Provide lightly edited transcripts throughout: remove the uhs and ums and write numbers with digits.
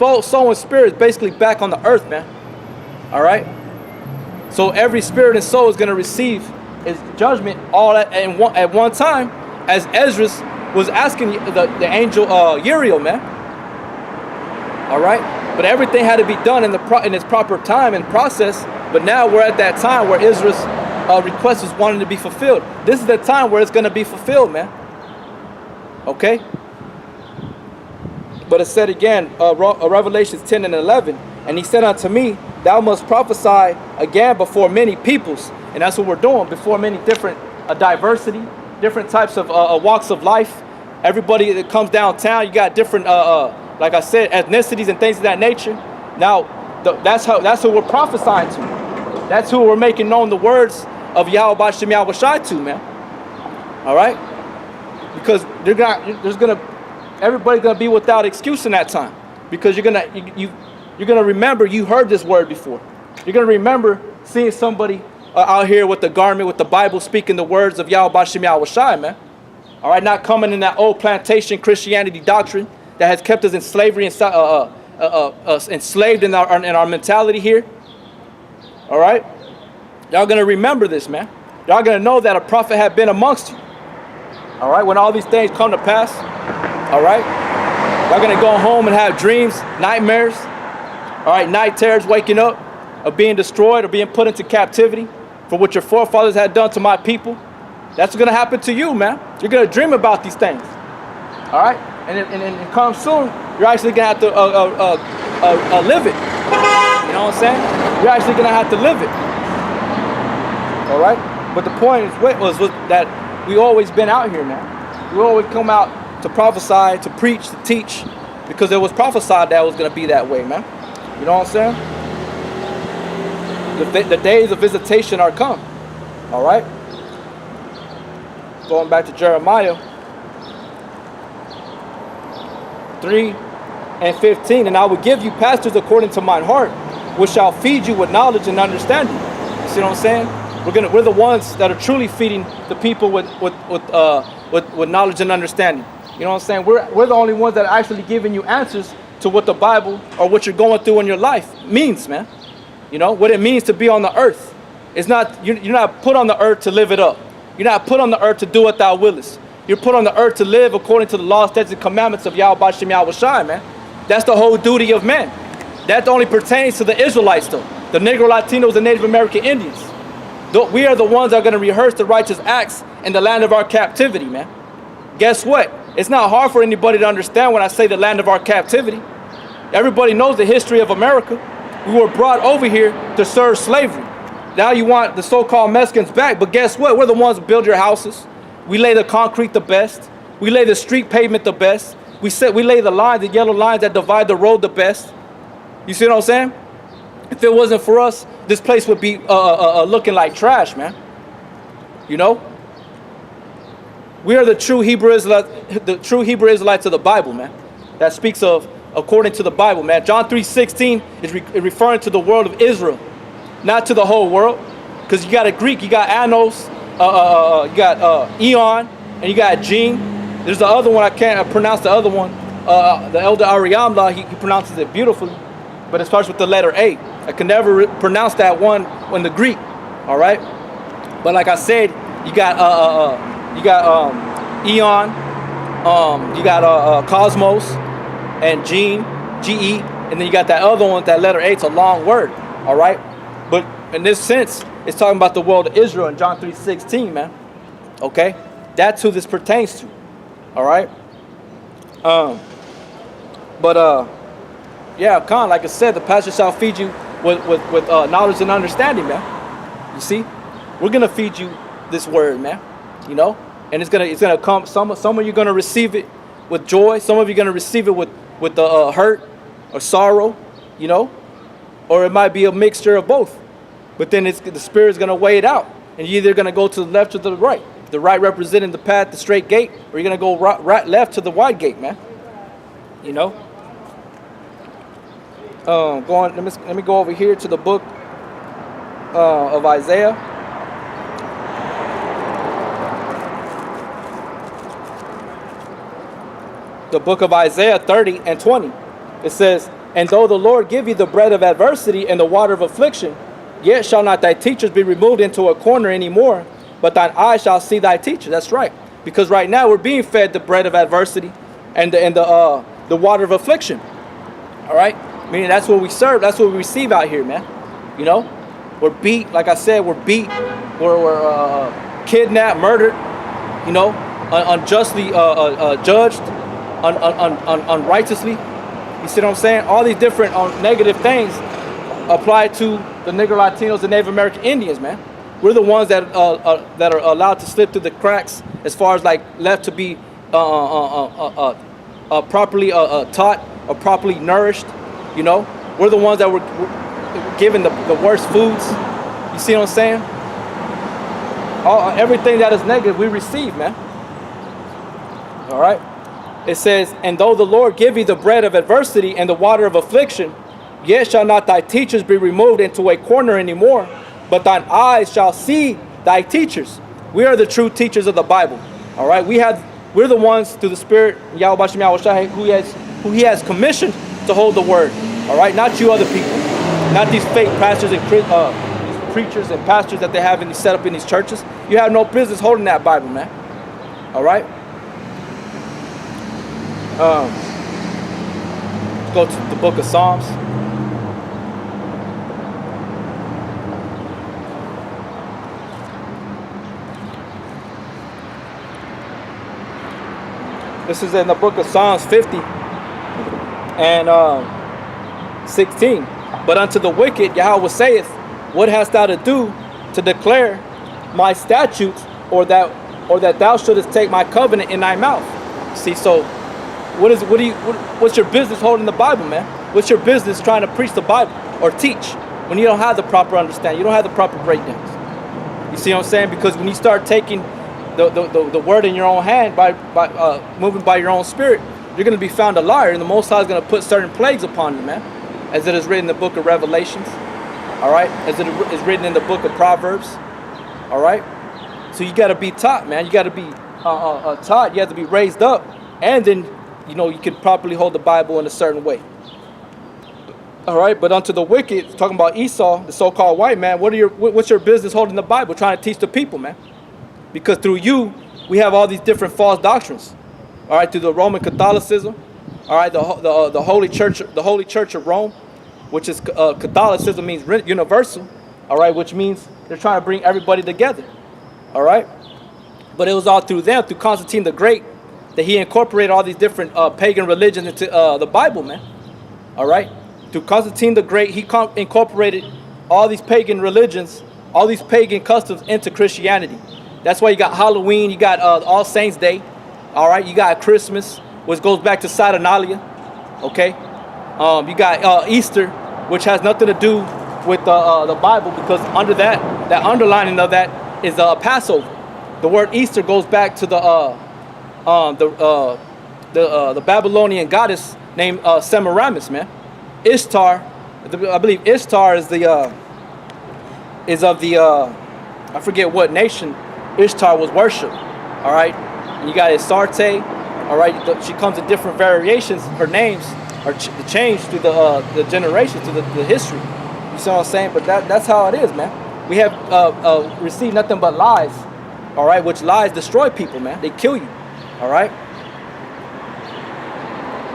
soul and spirit is basically back on the earth, man. All right. So every spirit and soul is going to receive his judgment all at one time, as Ezra was asking the angel Uriel, man. All right. But everything had to be done in its proper time and process. But now we're at that time where Israel's request is wanting to be fulfilled. This is the time where it's going to be fulfilled, man. Okay. But it said again, Revelations 10 and 11, and he said unto me, thou must prophesy again before many peoples. And that's what we're doing, before many different diversity, different types of walks of life. Everybody that comes downtown, you got different, like I said, ethnicities and things of that nature. Now, that's who we're prophesying to. That's who we're making known the words of Yahweh B'Shem Yahweh Shai to, man. All right? Because everybody's gonna be without excuse in that time, because you're gonna remember you heard this word before. You're gonna remember seeing somebody out here with the garment, with the Bible, speaking the words of Yahweh B'Shem Yahweh Shai, man. All right, not coming in that old plantation Christianity doctrine that has kept us in slavery and enslaved in our mentality here. All right, y'all gonna remember this, man. Y'all gonna know that a prophet had been amongst you. All right, when all these things come to pass. All right, y'all gonna go home and have dreams, nightmares. All right, night terrors, waking up, of being destroyed or being put into captivity for what your forefathers had done to my people. That's gonna happen to you, man. You're gonna dream about these things. All right, and come soon, you're actually gonna have to live it. You know what I'm saying? You're actually gonna have to live it. All right, but the point was that we always been out here, man. We always come out to prophesy, to preach, to teach, because it was prophesied that it was going to be that way, man. You know what I'm saying? The days of visitation are come. All right? Going back to Jeremiah 3:15, and I will give you pastors according to mine heart, which shall feed you with knowledge and understanding. You see what I'm saying? We're the ones that are truly feeding the people with knowledge and understanding. You know what I'm saying? We're the only ones that are actually giving you answers to what the Bible or what you're going through in your life means, man. You know what it means to be on the earth. It's not you're not put on the earth to live it up. You're not put on the earth to do what thou willest. You're put on the earth to live according to the law, statutes, and commandments of Yahweh B'Shem Yahweh Shai, man. That's the whole duty of men. That only pertains to the Israelites, though. The Negro Latinos and Native American Indians. We are the ones that are going to rehearse the righteous acts in the land of our captivity, man. Guess what? It's not hard for anybody to understand when I say the land of our captivity. Everybody knows the history of America. We were brought over here to serve slavery. Now you want the so-called Mexicans back, but guess what? We're the ones that build your houses. We lay the concrete the best. We lay the street pavement the best. We lay the lines, the yellow lines that divide the road the best. You see what I'm saying? If it wasn't for us, this place would be looking like trash, man. You know? We are the true Hebrew Israelites of the Bible, man. That speaks of according to the Bible, man. John 3:16 is referring to the world of Israel, not to the whole world. Because you got a Greek, you got Anos, you got Eon, and you got Gene. There's the other one, I can't pronounce the other one. The elder Ariamla, he pronounces it beautifully, but it starts with the letter A. I can never pronounce that one in the Greek, all right? But like I said, you got Eon, you got Cosmos, and Gene, G-E, and then you got that other one, that letter A. It's a long word, all right? But in this sense, it's talking about the world of Israel in John 3:16, man. Okay? That's who this pertains to, all right? Yeah, Khan, like I said, the pastor shall feed you with knowledge and understanding, man. You see? We're going to feed you this word, man. You know? And it's gonna come. Some of you gonna receive it with joy. Some of you gonna receive it with the hurt or sorrow, you know, or it might be a mixture of both. But then the Spirit's gonna weigh it out, and you're either gonna go to the left or the right. The right representing the path, the straight gate, or you're gonna go right left to the wide gate, man. You know. Let me go over here to the book of Isaiah. The book of Isaiah 30 and 20. It says, And though the Lord give you the bread of adversity and the water of affliction, yet shall not thy teachers be removed into a corner anymore, but thine eyes shall see thy teacher. That's right. Because right now we're being fed the bread of adversity and the water of affliction. All right? Meaning that's what we serve. That's what we receive out here, man. You know? We're beat. Like I said, we're beat. We're kidnapped, murdered. You know? Unjustly judged. Unrighteously. You see what I'm saying? All these different negative things apply to the Negro Latinos and Native American Indians, man. We're the ones that are allowed to slip through the cracks as far as like left to be properly taught or properly nourished. You know, we're the ones that were given the worst foods. You see what I'm saying? Everything that is negative we receive, man. All right. It says, and though the Lord give you the bread of adversity and the water of affliction, yet shall not thy teachers be removed into a corner anymore, but thine eyes shall see thy teachers. We are the true teachers of the Bible. All right, we're the ones through the Spirit, Yahweh Shem Yahweh Shai, who He has commissioned to hold the word. All right, not you other people, not these fake pastors and these preachers and pastors that they have set up in these churches. You have no business holding that Bible, man. All right. Let's go to the book of Psalms. This is in the book of Psalms 50 and 16. But unto the wicked Yahweh saith, what hast thou to do to declare my statutes, or that thou shouldest take my covenant in thy mouth? See, so what's your business holding the Bible, man? What's your business trying to preach the Bible or teach when you don't have the proper understanding? You don't have the proper breakdowns. You see what I'm saying? Because when you start taking the word in your own hand by moving by your own spirit, you're going to be found a liar, and the Most High is going to put certain plagues upon you, man, as it is written in the book of Revelations. All right, as it is written in the book of Proverbs. All right, so you got to be taught, man. You got to be taught. You have to be raised up, and then you know you can properly hold the Bible in a certain way. All right, but unto the wicked, talking about Esau, the so-called white man, what's your business holding the Bible, trying to teach the people, man? Because through you, we have all these different false doctrines. All right, through the Roman Catholicism, all right, the Holy Church of Rome, which is Catholicism means universal, all right, which means they're trying to bring everybody together, all right. But it was all through them, through Constantine the Great, that he incorporated all these different pagan religions into the Bible, man. All right, through Constantine the Great, he incorporated all these pagan religions, all these pagan customs into Christianity. That's why you got Halloween, you got All Saints Day, all right. You got Christmas, which goes back to Saturnalia, okay. You got Easter, which has nothing to do with the Bible, because under that underlining of that is Passover. The word Easter goes back to the Babylonian goddess named Semiramis, man. Ishtar, I believe Ishtar is of the I forget what nation Ishtar was worshipped. All right, and you got Astarte. All right, she comes in different variations. Her names are changed through the generations, through the history. You see what I'm saying? But that's how it is, man. We have received nothing but lies. All right, which lies destroy people, man. They kill you. All right,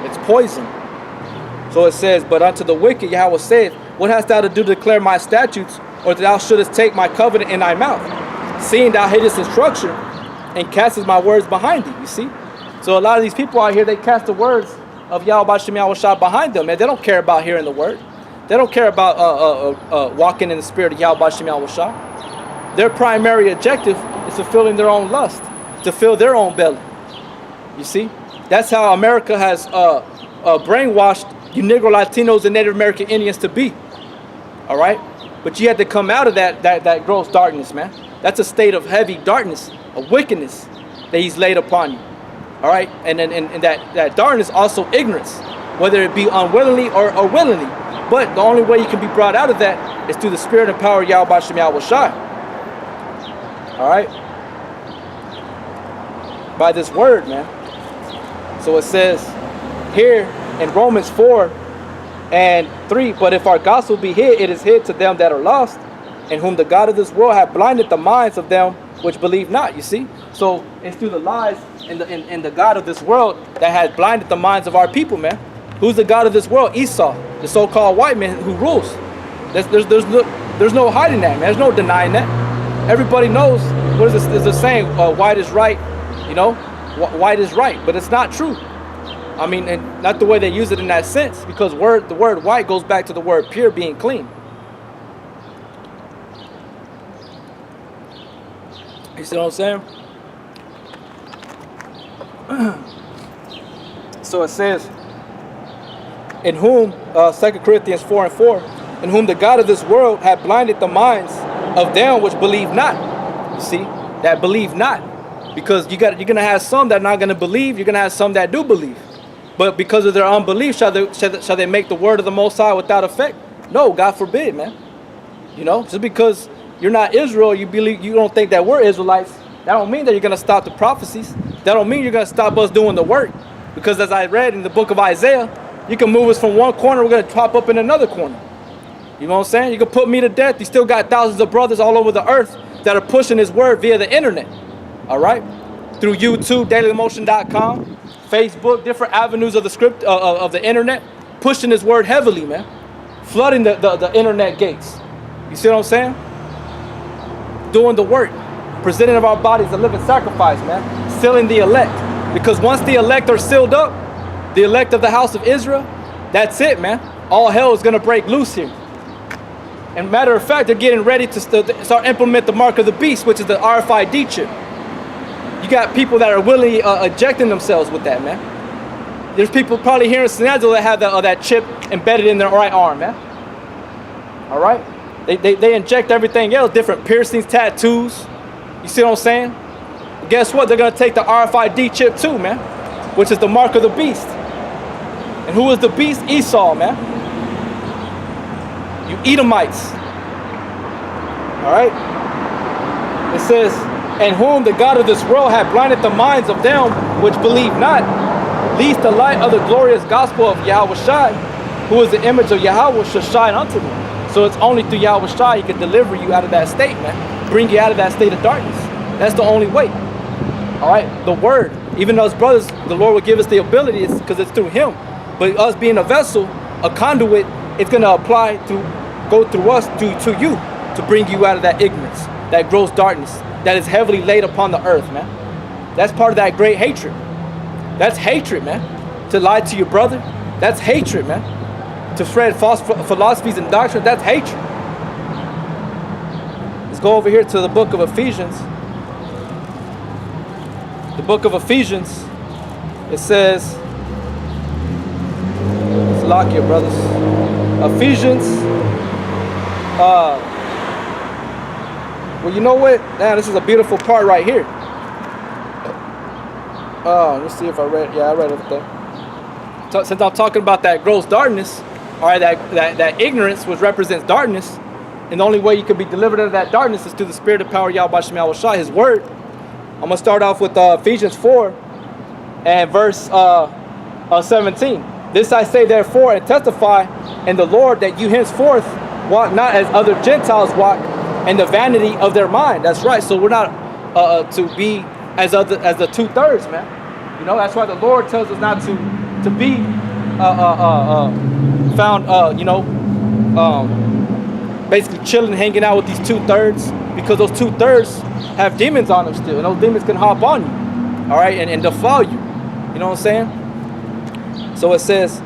it's poison. So it says, but unto the wicked Yahweh saith, what hast thou to do to declare my statutes, or that thou shouldest take my covenant in thy mouth, seeing thou hatest instruction and castest my words behind thee? You see? So a lot of these people out here, they cast the words of Yahweh Shem Yahweh Shai behind them, and they don't care about hearing the word. They don't care about walking in the spirit of Yahweh Shem Yahweh Shai. Their primary objective is fulfilling their own lust, to fill their own belly. You see? That's how America has brainwashed you Negro Latinos and Native American Indians to be. All right? But you had to come out of that gross darkness, man. That's a state of heavy darkness, of wickedness that he's laid upon you. All right? And that darkness also ignorance, whether it be unwillingly or willingly. But the only way you can be brought out of that is through the spirit and power of Yahweh Shem Yahweh Shai. All right? By this word, man. So it says here in Romans 4, And 3, but if our gospel be hid, it is hid to them that are lost, in whom the God of this world hath blinded the minds of them which believe not. You see? So it's through the lies and the God of this world that has blinded the minds of our people, man. Who's the God of this world? Esau, the so-called white man who rules. There's no hiding that, man. There's no denying that. Everybody knows, what is this? There's a saying, white is right, you know? White is right, but it's not true. I mean, and not the way they use it in that sense, because the word white goes back to the word pure, being clean. You see what I'm saying? So it says, in whom, 2 Corinthians 4:4, in whom the God of this world hath blinded the minds of them which believe not. You see, that believe not. Because you're gonna have some that are not gonna believe, you're gonna have some that do believe. But because of their unbelief, shall they make the word of the Most High without effect? No, God forbid, man. You know, just because you're not Israel, you don't think that we're Israelites, that don't mean that you're gonna stop the prophecies. That don't mean you're gonna stop us doing the work. Because as I read in the book of Isaiah, you can move us from one corner, we're gonna pop up in another corner. You know what I'm saying? You can put me to death, you still got thousands of brothers all over the earth that are pushing his word via the internet. All right? Through YouTube, dailymotion.com, Facebook, different avenues of the script of the internet, pushing his word heavily, man. Flooding the internet gates. You see what I'm saying? Doing the work. Presenting of our bodies a living sacrifice, man. Sealing the elect. Because once the elect are sealed up, the elect of the house of Israel, that's it, man. All hell is going to break loose here. And matter of fact, they're getting ready to start implement the mark of the beast, which is the RFID chip. You got people that are willingly ejecting themselves with that, man. There's people probably here in San Angelo that have that chip embedded in their right arm, man. All right? They inject everything else, different piercings, tattoos. You see what I'm saying? But guess what? They're going to take the RFID chip too, man, which is the mark of the beast. And who is the beast? Esau, man. You Edomites. All right? It says, in whom the God of this world hath blinded the minds of them which believe not, lest the light of the glorious gospel of Yahweh Shai, who is the image of Yahweh, shall shine unto them. So it's only through Yahweh Shai he can deliver you out of that state, man. Bring you out of that state of darkness. That's the only way. All right? The word. Even those brothers, the Lord will give us the ability because it's through him. But us being a vessel, a conduit, it's going to apply to go through us to you to bring you out of that ignorance, that gross darkness that is heavily laid upon the earth, man. That's part of that great hatred. That's hatred, man. To lie to your brother, that's hatred, man. To spread false philosophies and doctrine, that's hatred. Let's go over here to the book of Ephesians. The book of Ephesians, it says, let's lock here, brothers. Ephesians, well, you know what? Man, this is a beautiful part right here. Let's see if I read. Yeah, I read everything. Since I'm talking about that gross darkness, all right, that ignorance, which represents darkness, and the only way you can be delivered out of that darkness is through the spirit of power, Yahweh Shem Yahweh Shai, his word. I'm going to start off with Ephesians 4 and verse 17. This I say therefore and testify in the Lord that you henceforth walk not as other Gentiles walk in the vanity of their mind. That's right. So we're not to be as the 2/3, man. You know, that's why the Lord tells us not to be found, basically chilling, hanging out with these 2/3, because those 2/3 have demons on them still, and those demons can hop on you, all right, and defile you. You know what I'm saying? So it says,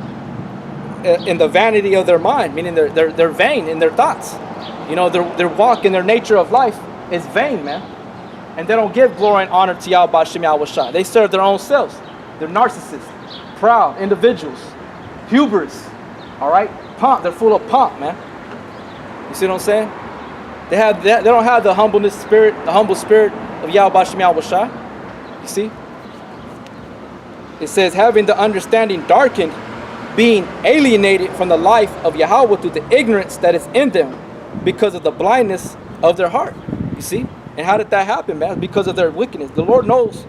in the vanity of their mind, meaning they're vain in their thoughts. You know, their walk and their nature of life is vain, man. And they don't give glory and honor to Yahweh Shem Yahweh Shai. They serve their own selves. They're narcissists, proud individuals, hubris, all right? Pomp, they're full of pomp, man. You see what I'm saying? They don't have the humbleness spirit, the humble spirit of Yahweh Shem Yahweh Shai. You see? It says, having the understanding darkened, being alienated from the life of Yahweh through the ignorance that is in them because of the blindness of their heart. You see? And how did that happen, man? Because of their wickedness. The Lord knows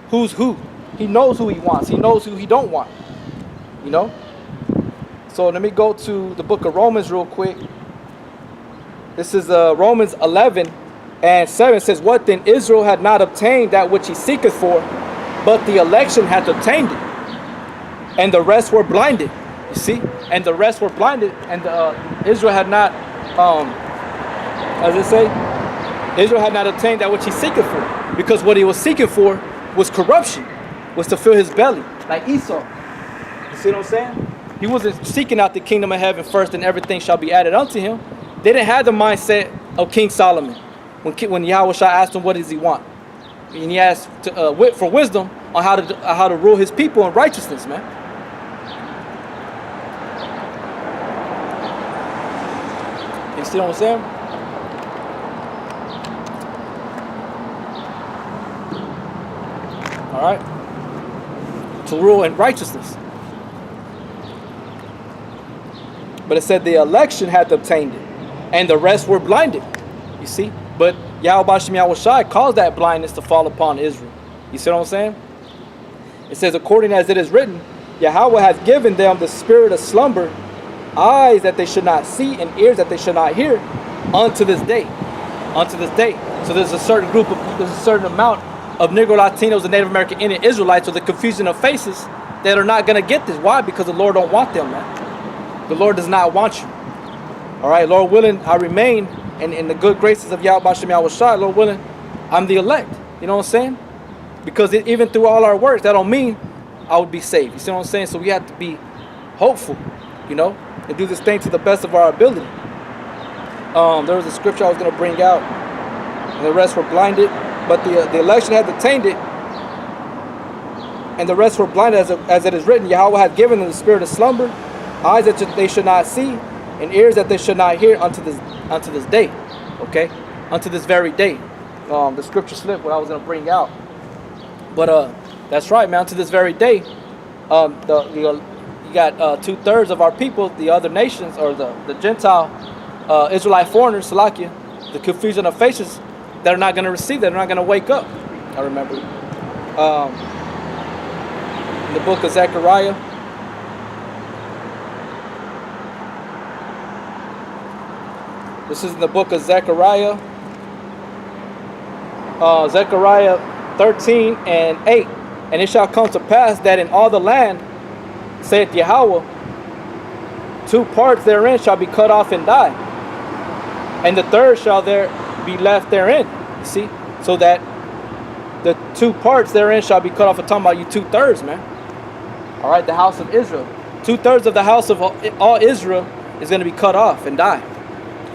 who's who. He knows who he wants. He knows who he don't want. You know? So let me go to the book of Romans real quick. This is Romans 11 and 7. It says, what then? Israel had not obtained that which he seeketh for, but the election hath obtained it, and the rest were blinded. You see? And the rest were blinded, and Israel had not, as it say, Israel had not obtained that which he seeketh for, because what he was seeking for was corruption, was to fill his belly, like Esau. You see what I'm saying? He wasn't seeking out the kingdom of heaven first, and everything shall be added unto him. They didn't have the mindset of King Solomon. When Yahweh Shai asked him, what does he want? And he asked for wisdom on how to rule his people in righteousness, man. You see what I'm saying? All right. To rule in righteousness. But it said the election had obtained it, and the rest were blinded. You see? But Yahweh Shem Yahweh Shai caused that blindness to fall upon Israel. You see what I'm saying? It says, according as it is written, Yahweh hath given them the spirit of slumber, eyes that they should not see, and ears that they should not hear, unto this day. Unto this day. So there's a certain amount of Negro Latinos and Native American Indian Israelites, or the confusion of faces, that are not going to get this. Why? Because the Lord don't want them, man. The Lord does not want you. All right, Lord willing, I remain in the good graces of Yahweh Shem Yahweh Shai. Lord willing, I'm the elect. You know what I'm saying? Because even through all our works, that don't mean I would be saved. You see what I'm saying? So we have to be hopeful, you know, and do this thing to the best of our ability. There was a scripture I was going to bring out, and the rest were blinded, but the election had obtained it, and the rest were blinded, as it is written, Yahweh hath given them the spirit of slumber, eyes that they should not see, and ears that they should not hear unto this day. Okay, unto this very day. The scripture slipped what I was going to bring out, but that's right, man. Unto this very day, you got 2/3 of our people, the other nations, or the Gentile Israelite foreigners, Salakia, the confusion of faces, that are not going to receive that. They're not going to wake up. I remember in the book of Zechariah. This is in the book of Zechariah. Zechariah 13 and 8. And it shall come to pass that in all the land, saith Yahweh, 2 parts therein shall be cut off and die, and the third shall there be left therein. You see? So that the 2 parts therein shall be cut off. I'm talking about you 2/3, man. All right, the house of Israel. 2/3 of the house of all Israel is going to be cut off and die.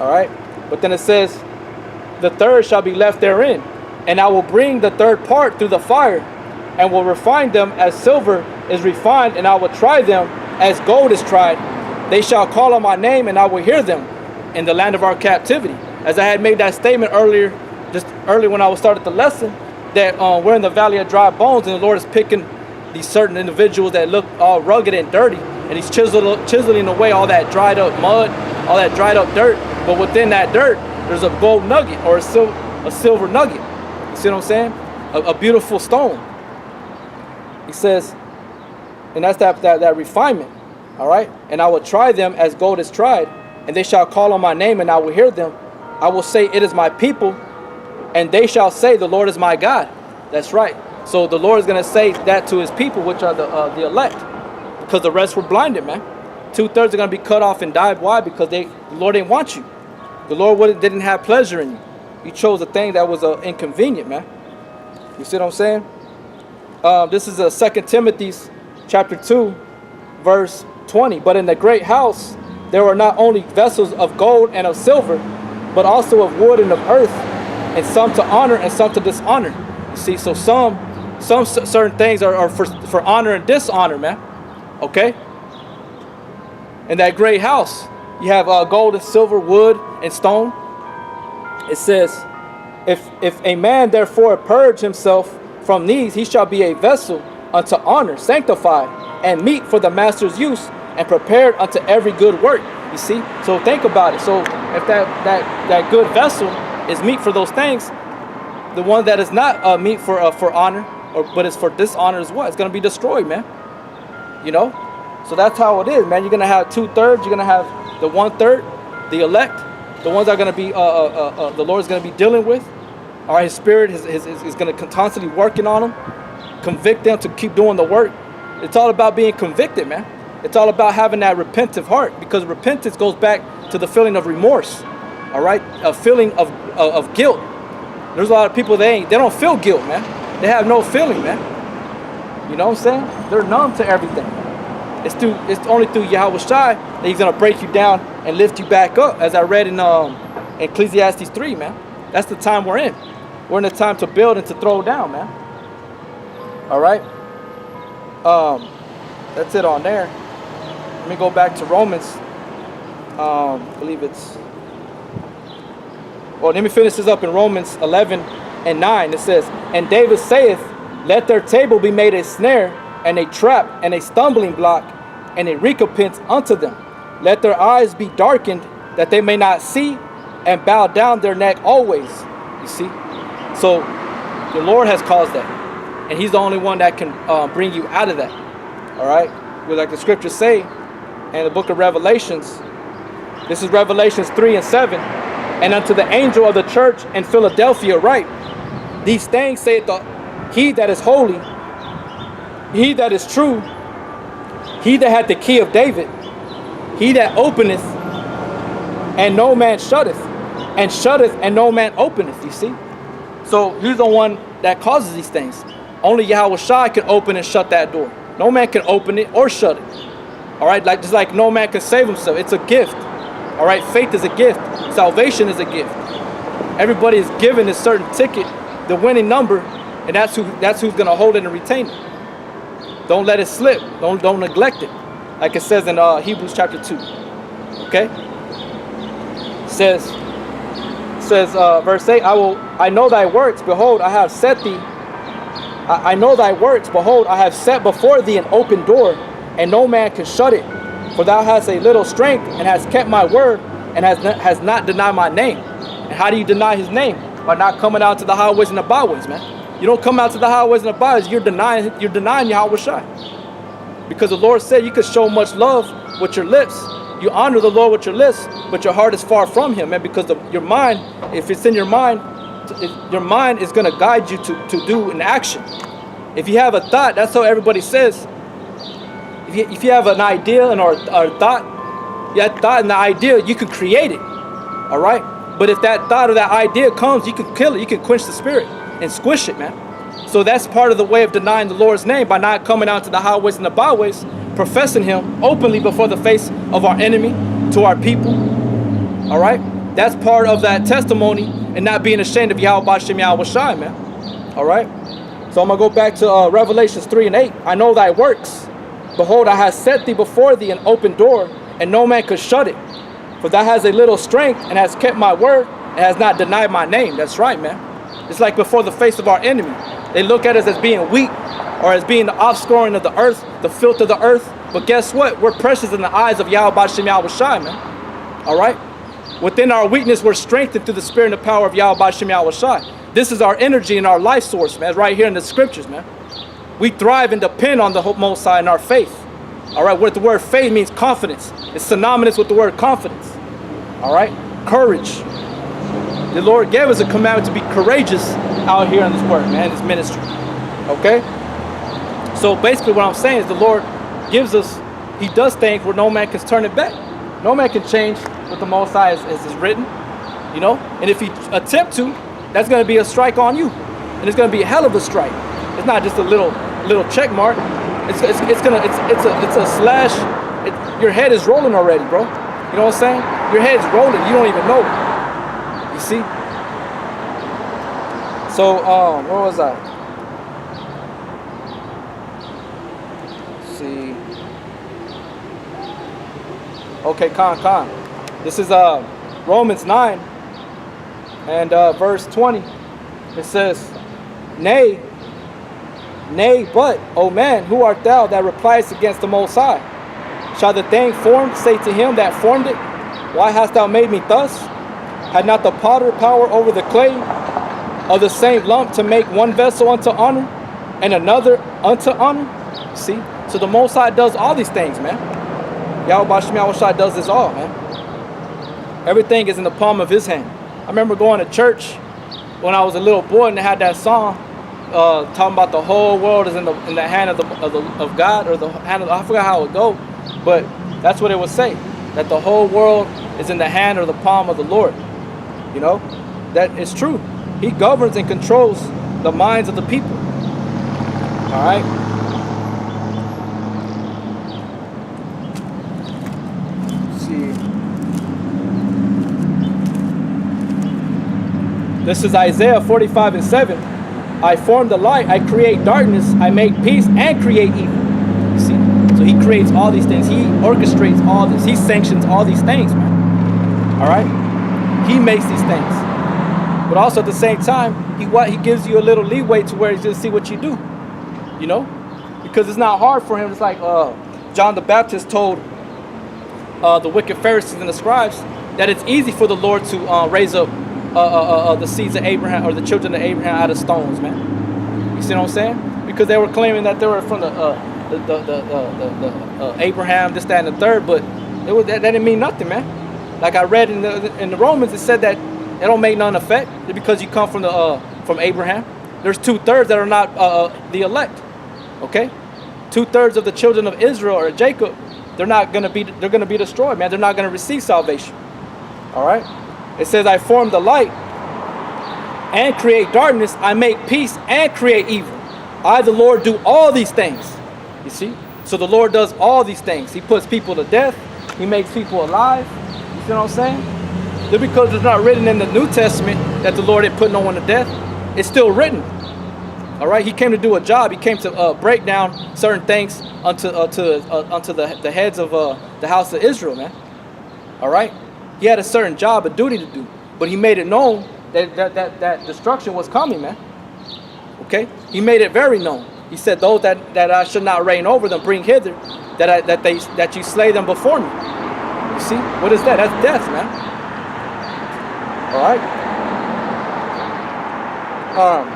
All right, but then it says, the third shall be left therein, and I will bring the 3rd part through the fire, and will refine them as silver is refined, and I will try them as gold is tried. They shall call on my name, and I will hear them in the land of our captivity. As I had made that statement earlier, just earlier when I was started the lesson, that we're in the valley of dry bones, and the Lord is picking these certain individuals that look all rugged and dirty, and he's chiseling away all that dried up mud, all that dried up dirt. But within that dirt, there's a gold nugget, or a silver nugget. You see what I'm saying? A beautiful stone. He says, and that's that refinement. All right? And I will try them as gold is tried, and they shall call on my name, and I will hear them. I will say, it is my people, and they shall say, the Lord is my God. That's right. So the Lord is going to say that to his people, which are the elect, because the rest were blinded, man. 2/3 are going to be cut off and died. Why? Because the Lord didn't want you. The Lord didn't have pleasure in you. You chose a thing that was inconvenient, man. You see what I'm saying? This is 2 Timothy chapter 2, verse 20. But in the great house there were not only vessels of gold and of silver, but also of wood and of earth, and some to honor and some to dishonor. You see, so some certain things are for honor and dishonor, man. Okay? In that great house, you have gold and silver, wood and stone. It says, if a man therefore purge himself from these, he shall be a vessel unto honor, sanctified, and meet for the master's use, and prepared unto every good work. You see? So think about it. So if that good vessel is meet for those things, the one that is not meet for honor, but it's for dishonor as well, it's going to be destroyed, man. You know? So that's how it is, man. You're gonna have 2/3. You're gonna have the 1/3, the elect, the ones that are gonna be the Lord's gonna be dealing with. All right, His Spirit is gonna constantly working on them, convict them to keep doing the work. It's all about being convicted, man. It's all about having that repentant heart, because repentance goes back to the feeling of remorse. All right, a feeling of guilt. There's a lot of people they don't feel guilt, man. They have no feeling, man. You know what I'm saying? They're numb to everything. It's only through Yahweh Shai that He's gonna break you down and lift you back up, as I read in Ecclesiastes 3, man. That's the time we're in. We're in the time to build and to throw down, man. All right. That's it on there. Let me go back to Romans. I believe it's. Well, let me finish this up in Romans 11:9. It says, "And David saith, let their table be made a snare, and a trap, and a stumbling block, and a recompense unto them. Let their eyes be darkened, that they may not see, and bow down their neck always." You see? So the Lord has caused that, and He's the only one that can bring you out of that. All right? Well, like the scriptures say in the book of Revelations, this is Revelations 3:7, "And unto the angel of the church in Philadelphia write, these things saith He that is holy, He that is true, He that hath the key of David, He that openeth, and no man shutteth, and shutteth, and no man openeth." You see? So He's the one that causes these things. Only Yahweh Shai can open and shut that door. No man can open it or shut it. All right? Just like no man can save himself. It's a gift. All right? Faith is a gift. Salvation is a gift. Everybody is given a certain ticket, the winning number, and that's who's going to hold it and retain it. Don't let it slip. Don't neglect it. Like it says in Hebrews chapter 2. Okay? Says verse 8, I know thy works, behold, I have set thee. I know thy works, behold, I have set before thee an open door, and no man can shut it. For thou hast a little strength, and hast kept my word, and has not denied my name. And how do you deny His name? By not coming out to the highways and the byways, man. You don't come out to the highways and the byways, you're denying Yahweh Shai. Because the Lord said you could show much love with your lips. You honor the Lord with your lips, but your heart is far from Him, man. Because your mind, if it's in your mind is going to guide you to do an action. If you have a thought, that's how everybody says. If you have an idea or a thought, that thought and the idea, you can create it. All right? But if that thought or that idea comes, you can kill it. You can quench the spirit and squish it, man. So that's part of the way of denying the Lord's name, by not coming out to the highways and the byways, professing Him openly before the face of our enemy, to our people. All right? That's part of that testimony, and not being ashamed of Yahweh Bashem Yahweh Shai, man. All right? So I'm going to go back to Revelations 3:8. "I know thy works. Behold, I have set thee before thee an open door, and no man could shut it. For thou hast a little strength, and hast kept my word, and has not denied my name." That's right, man. It's like before the face of our enemy. They look at us as being weak, or as being the offscouring of the earth, the filth of the earth. But guess what? We're precious in the eyes of Yahweh Bashem Yahweh Shai, man. All right? Within our weakness, we're strengthened through the spirit and the power of Yahweh Bashem Yahweh Shai. This is our energy and our life source, man. It's right here in the scriptures, man. We thrive and depend on the Most High in our faith. All right? What the word faith means, confidence. It's synonymous with the word confidence. All right? Courage. The Lord gave us a commandment to be courageous out here in this work, man, this ministry. Okay? So basically what I'm saying is the Lord gives us, He does things where no man can turn it back. No man can change what the Most High is written, you know? And if He attempt to, that's going to be a strike on you. And it's going to be a hell of a strike. It's not just a little check mark. It's a slash. Your head is rolling already, bro. You know what I'm saying? Your head's rolling. You don't even know it. You see? So, where was I? Let's see. Okay, Khan. This is Romans 9 and verse 20. It says, Nay, but, O man, who art thou that repliest against the Most High? Shall the thing formed say to him that formed it, Why hast thou made me thus? Had not the potter power over the clay of the same lump to make one vessel unto honor and another unto honor? See? So the Most High does all these things, man. Yahweh Shem Yahweh does this all, man. Everything is in the palm of his hand. I remember going to church when I was a little boy, and they had that song talking about the whole world is in the hand of God, or the hand of, I forgot how it goes, but that's what it would say, that the whole world is in the hand or the palm of the Lord. You know, that is true. He governs and controls the minds of the people. All right. Let's see. This is Isaiah 45:7. I form the light, I create darkness, I make peace and create evil. You see? So he creates all these things. He orchestrates all this. He sanctions all these things, man. All right? He makes these things. But also at the same time, he gives you a little leeway to where he's going to see what you do. You know? Because it's not hard for him. It's like John the Baptist told the wicked Pharisees and the scribes that it's easy for the Lord to raise up the seeds of Abraham, or the children of Abraham, out of stones, man. You see what I'm saying? Because they were claiming that they were from the Abraham, this, that, and the third, but that didn't mean nothing, man. Like I read in the Romans, it said that it don't make none effect because you come from Abraham. There's 2/3 that are not the elect. Okay, 2/3 of the children of Israel or Jacob, they're gonna be destroyed, man. They're not gonna receive salvation. All right. It says, I form the light and create darkness. I make peace and create evil. I, the Lord, do all these things. You see? So the Lord does all these things. He puts people to death. He makes people alive. You see what I'm saying? Just because it's not written in the New Testament that the Lord had put no one to death, it's still written. All right? He came to do a job. He came to break down certain things unto the heads of the house of Israel, man. All right? He had a certain job, a duty to do, but he made it known that destruction was coming, man. Okay, he made it very known. He said, "Those that I should not reign over them, bring hither, that you slay them before me." You see, what is that? That's death, man. All right.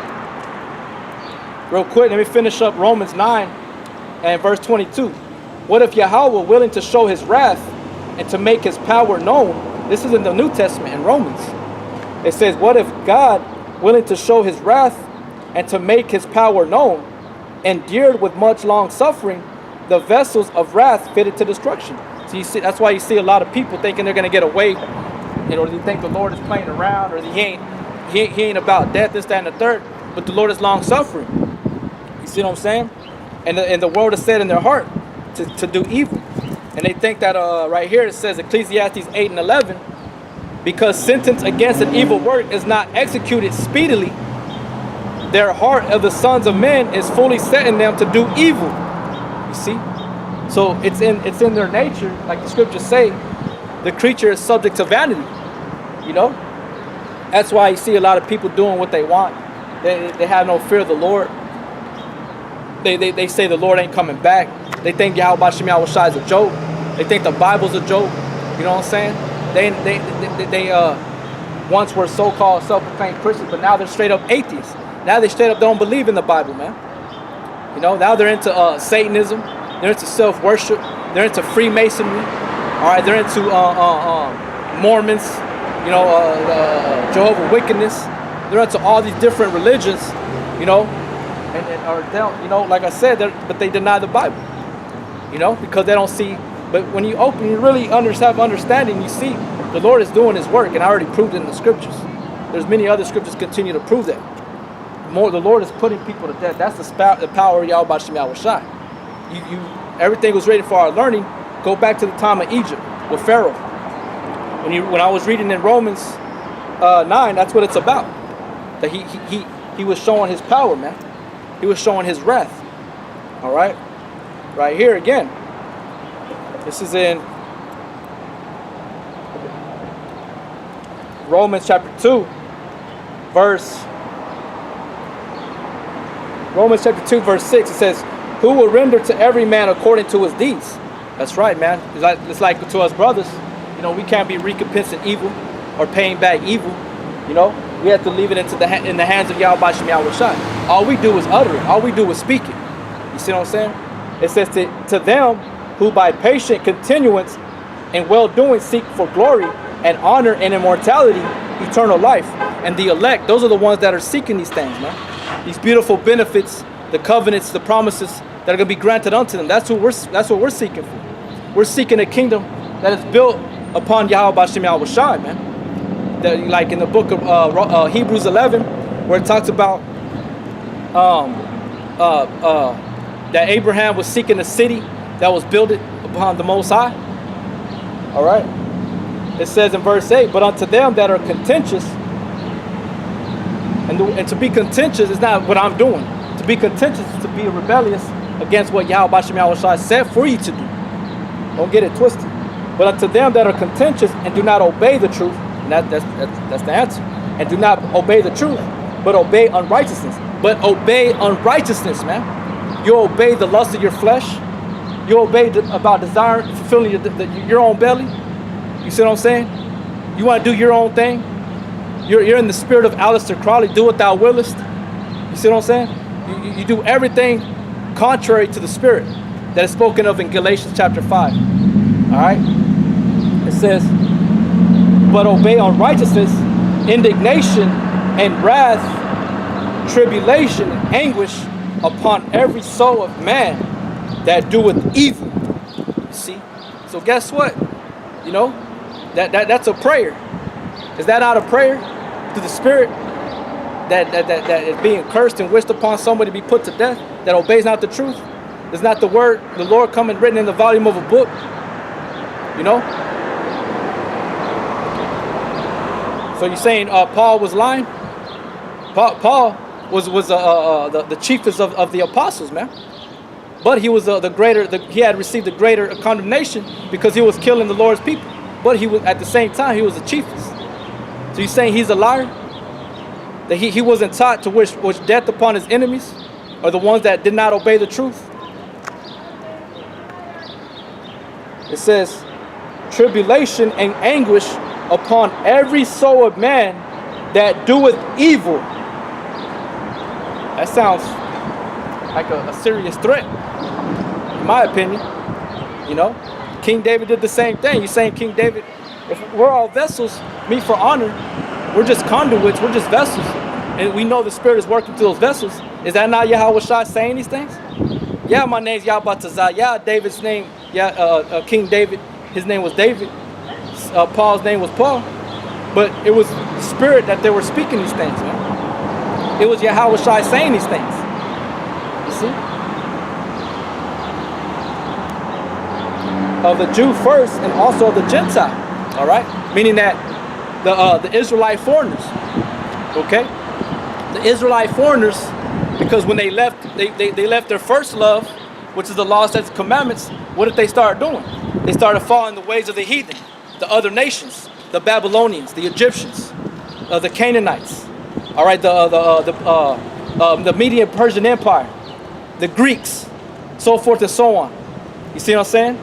Real quick, let me finish up Romans 9 and verse 22. What if Yahweh were willing to show his wrath and to make his power known? This is in the New Testament in Romans. It says, what if God, willing to show his wrath and to make his power known, endured with much long suffering the vessels of wrath fitted to destruction? So you see, that's why you see a lot of people thinking they're going to get away, or they think the Lord is playing around, or he ain't about death, this, that, and the third. But the Lord is long suffering. You see what I'm saying? And the world is set in their heart to do evil. And they think that right here it says, Ecclesiastes 8:11, because sentence against an evil work is not executed speedily, their heart of the sons of men is fully set in them to do evil. You see? So it's in their nature, like the scriptures say, the creature is subject to vanity. You know? That's why you see a lot of people doing what they want. They have no fear of the Lord. They say the Lord ain't coming back. They think Yahweh Shem Yahweh Shai is a joke. They think the Bible's a joke. You know what I'm saying? They once were so-called self-proclaimed Christians, but now they're straight up atheists. Now they straight up don't believe in the Bible, man. You know, now they're into Satanism. They're into self-worship. They're into Freemasonry. All right, they're into Mormons. You know, Jehovah's Wickedness. They're into all these different religions. You know, you know, like I said, but they deny the Bible. You know, because they don't see. But when you really have understanding, you see the Lord is doing his work, and I already proved it in the scriptures. There's many other scriptures continue to prove that. The Lord is putting people to death. That's the power of Yahweh Shem Yahweh Shai. Everything was ready for our learning. Go back to the time of Egypt with Pharaoh. When I was reading in Romans 9, that's what it's about. That he was showing his power, man. He was showing his wrath. All right, right here again. This is in Romans chapter 2, verse 6. It says, "Who will render to every man according to his deeds?" That's right, man. It's like to us brothers. You know, we can't be recompensing evil or paying back evil. You know, we have to leave it in the hands of Yahweh Shem Yahweh Shai. All we do is utter it. All we do is speak it. You see what I'm saying? It says to them who by patient continuance and well-doing seek for glory and honor and immortality, eternal life. And the elect, those are the ones that are seeking these things, man. These beautiful benefits, the covenants, the promises that are going to be granted unto them. That's what we're seeking for. We're seeking a kingdom that is built upon Yahweh B'Shem Yahweh Shai, man. That, like in the book of Hebrews 11, where it talks about that Abraham was seeking a city that was built upon the Most High. All right. It says in verse 8, but unto them that are contentious, and to be contentious is not what I'm doing. To be contentious is to be rebellious against what Yahweh B'Shem Yahweh Shai said for you to do. Don't get it twisted. But unto them that are contentious and do not obey the truth, and that's the answer, and do not obey the truth, but obey unrighteousness. But obey unrighteousness, man. You obey the lust of your flesh. You obey about desiring, fulfilling your own belly. You see what I'm saying? You want to do your own thing. You're in the spirit of Aleister Crowley. Do what thou willest. You see what I'm saying? You do everything contrary to the spirit that is spoken of in Galatians chapter 5. All right? It says, but obey unrighteousness, indignation, and wrath, tribulation, and anguish upon every soul of man that doeth evil. You see? So guess what? You know, that's a prayer. Is that not a prayer to the spirit that is being cursed and wished upon somebody to be put to death, that obeys not the truth? Is not the word, the Lord coming written in the volume of a book? You know? So you're saying Paul was lying? Paul was the chiefest of the apostles, man. But he was he had received the greater condemnation because he was killing the Lord's people. But he was, at the same time, he was the chiefest. So you're saying he's a liar? That he wasn't taught to wish death upon his enemies, or the ones that did not obey the truth? It says, tribulation and anguish upon every soul of man that doeth evil. That sounds like a serious threat, in my opinion. You know, King David did the same thing. You're saying King David, if we're all vessels, meet for honor, we're just conduits, we're just vessels, and we know the Spirit is working through those vessels. Is that not Yahweh Shai saying these things? Yeah, my name's Yahbatazah. Yeah, David's name, King David, his name was David. Paul's name was Paul. But it was the Spirit that they were speaking these things, man. It was Yahweh Shai saying these things. You see? Of the Jew first, and also of the Gentile. All right? Meaning that the Israelite foreigners. Okay? The Israelite foreigners, because when they left, they left their first love, which is the law, statutes, commandments. What did they start doing? They started following the ways of the heathen, the other nations, the Babylonians, the Egyptians, the Canaanites. All right, the Median Persian Empire, the Greeks, so forth and so on. You see what I'm saying?